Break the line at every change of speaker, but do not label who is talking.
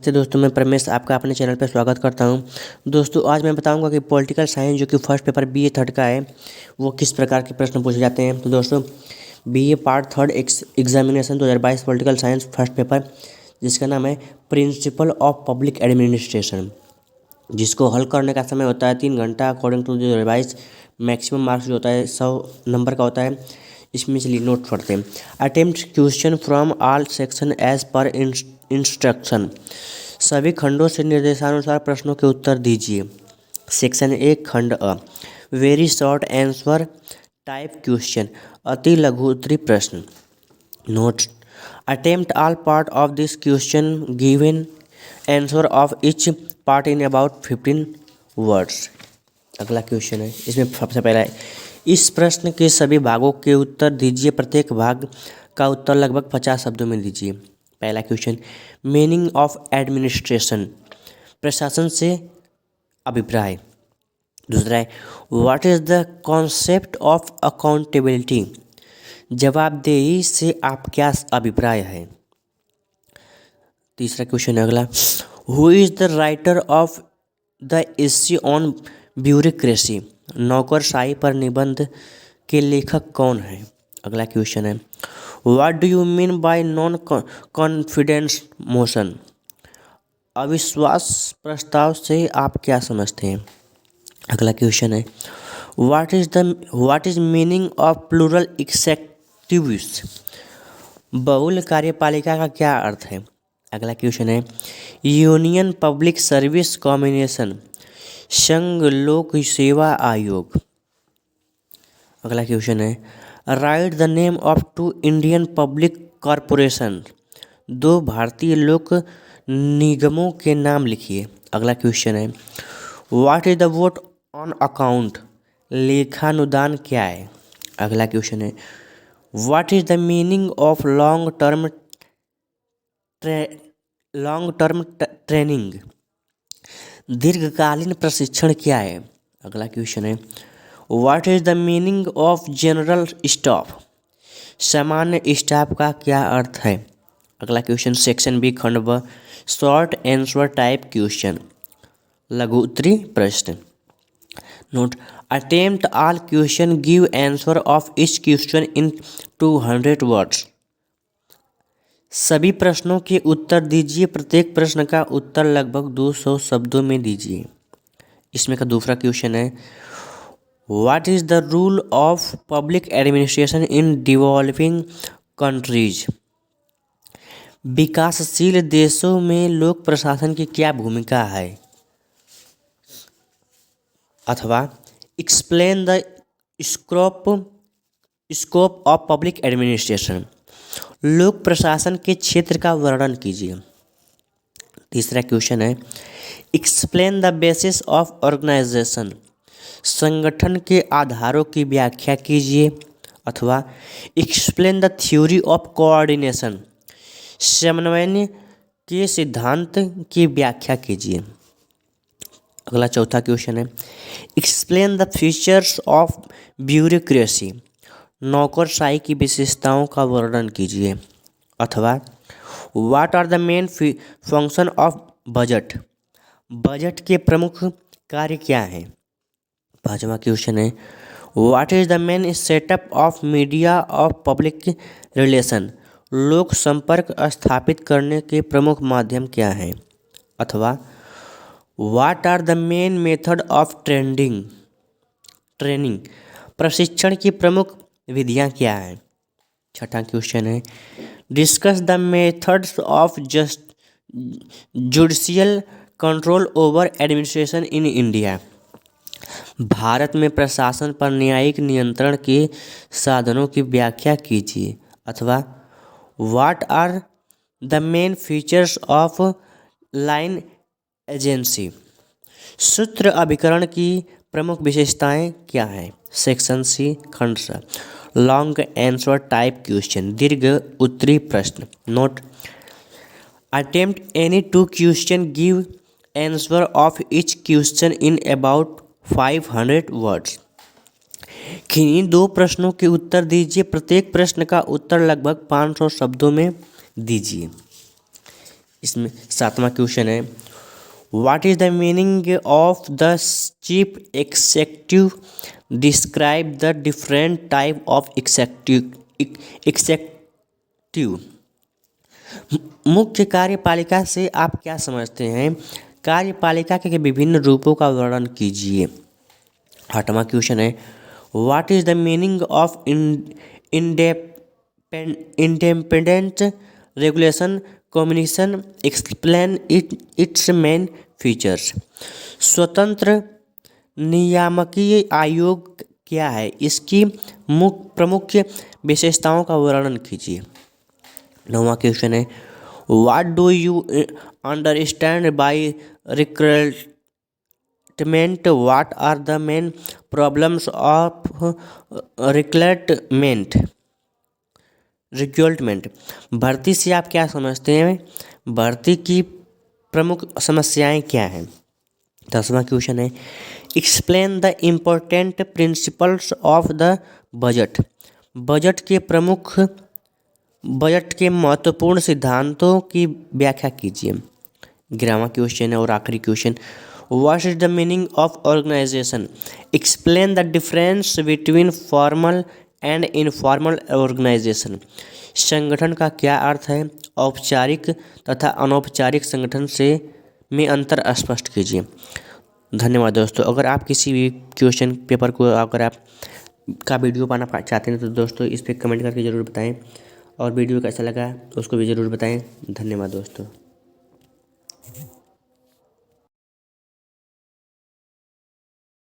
तो दोस्तों मैं परमेश आपका अपने चैनल पर स्वागत करता हूं। दोस्तों आज मैं बताऊंगा कि पॉलिटिकल साइंस जो कि फर्स्ट पेपर बीए थर्ड का है वो किस प्रकार के प्रश्न पूछे जाते हैं। तो दोस्तों BA part third examination 2022 political science first paper जिसका नाम है प्रिंसिपल ऑफ पब्लिक एडमिनिस्ट्रेशन, जिसको हल करने का समय होता है 3 घंटा अकॉर्डिंग टू 2022। मैक्सिमम मार्क्स जो होता है 100 नंबर का होता है। इसमें चलिए नोट पढ़ते हैं। Attempt question from all section as per instruction. सभी खंडों से निर्देशानुसार प्रश्नों के उत्तर दीजिए। सेक्शन 1 खंड अ, very short answer type question, अति लघु उत्तरीय प्रश्न। Note, attempt all part of this question given answer of each part in about 15 words. अगला क्वेश्चन है, इसमें सबसे पहला है इस प्रश्न के सभी भागों के उत्तर दीजिए। प्रत्येक भाग का उत्तर लगभग 50 शब्दों में दीजिए। पहला क्वेश्चन, मीनिंग ऑफ एडमिनिस्ट्रेशन, प्रशासन से अभिप्राय। दूसरा है what is the concept of accountability, जवाबदेही से आप क्या अभिप्राय है। तीसरा क्वेश्चन है अगला, who is the writer of the essay on bureaucracy, नौकरशाही पर निबंध के लेखक कौन है। अगला क्वेश्चन है what do you mean by non confidence motion, अविश्वास प्रस्ताव से आप क्या समझते हैं। अगला क्वेश्चन है what is meaning of plural executives, बहुल कार्यपालिका का क्या अर्थ है। अगला क्वेश्चन है यूनियन पब्लिक सर्विस कॉम्बिनेशन, संघ लोक सेवा आयोग। अगला क्वेश्चन है right the name of 2 Indian public corporation, 2 भारतीय लोक निगमों के नाम लिखिए। अगला क्वेश्चन है what is the vote on account, लेखानुदान क्या है। अगला क्वेश्चन है what is the meaning of long term training, दीर्घकालीन प्रशिक्षण क्या है। अगला क्वेश्चन है what is the meaning of general staff, सामान्य स्टाफ का क्या अर्थ है। अगला क्वेश्चन सेक्शन बी खंड ब, शॉर्ट आंसर टाइप क्वेश्चन, लघु उत्तरीय प्रश्न। Note, attempt all question give answer of each question in 200 words. सभी प्रश्नों के उत्तर दीजिए। प्रत्येक प्रश्न का उत्तर लगभग 200 शब्दों में दीजिए। इसमें का दूसरा क्वेश्चन है what is the rule of public administration in developing countries, विकासशील देशों में लोक प्रशासन की क्या भूमिका है। अथवा explain the scope of public administration, लोक प्रशासन के क्षेत्र का वर्णन कीजिए। तीसरा क्वेश्चन है explain the basis of organisation, संगठन के आधारों की व्याख्या कीजिए। अथवा explain the theory of coordination, समन्वय के सिद्धांत की व्याख्या कीजिए। अगला चौथा क्वेश्चन है explain the features of bureaucracy, नौकरशाही की विशेषताओं का वर्णन कीजिए। अथवा what are the main function of budget, budget के प्रमुख कार्य क्या हैं। पांचवा क्वेश्चन है what is the main setup of media of public relation, लोक संपर्क स्थापित करने के प्रमुख माध्यम क्या हैं। अथवा what are the main method of training, प्रशिक्षण की प्रमुख विधियां क्या हैं। छठा क्वेश्चन है discuss the methods of judicial control over administration in India, भारत में प्रशासन पर न्यायिक नियंत्रण के साधनों की व्याख्या कीजिए। अथवा what are the main features of line agency, सूत्र अभिकरण की प्रमुख विशेषताएं क्या हैं। सेक्शन सी खंड सा, लॉन्ग आंसर टाइप क्वेश्चन, दीर्घ उत्तरीय प्रश्न। Note, attempt any 2 question give answer of each question in about 500 words. किन्हीं 2 प्रश्नों के उत्तर दीजिए। प्रत्येक प्रश्न का उत्तर लगभग 500 शब्दों में दीजिए। इसमें 7वां क्वेश्चन है, what is the meaning of the chief executive, describe the different type of executive. मुख्य कार्यपालिका से आप क्या समझते हैं? कार्यपालिका के विभिन्न रूपों का वर्णन कीजिए। 8वां क्वेश्चन है, what is the meaning of independent regulation commission, explain it's main features. स्वतंत्र नियामकीय आयोग क्या है? इसकी प्रमुख विशेषताओं का वर्णन कीजिए। 9वां क्वेश्चन है, what do you understand by recruitment, what are the main problems of recruitment. भर्ती से आप क्या समझते हैं? भर्ती की प्रमुख समस्याएं क्या हैं? 10वां क्वेश्चन है, explain the important principles of the budget. Budget के महत्वपूर्ण सिद्धांतों की व्याख्या कीजिए। 11वां क्वेश्चन है और आखिरी question, what is the meaning of organisation, explain the difference between formal and informal organisation. संगठन का क्या अर्थ है? औपचारिक तथा अनौपचारिक संगठन से में अंतर स्पष्ट कीजिए। धन्यवाद दोस्तों। अगर आप किसी भी क्वेश्चन पेपर को अगर आप का वीडियो पाना चाहते हैं तो दोस्तों इस पर कमेंट करके ज़रूर बताएं, और वीडियो कैसा लगा तो उसको भी ज़रूर बताएं। धन्यवाद दोस्तों।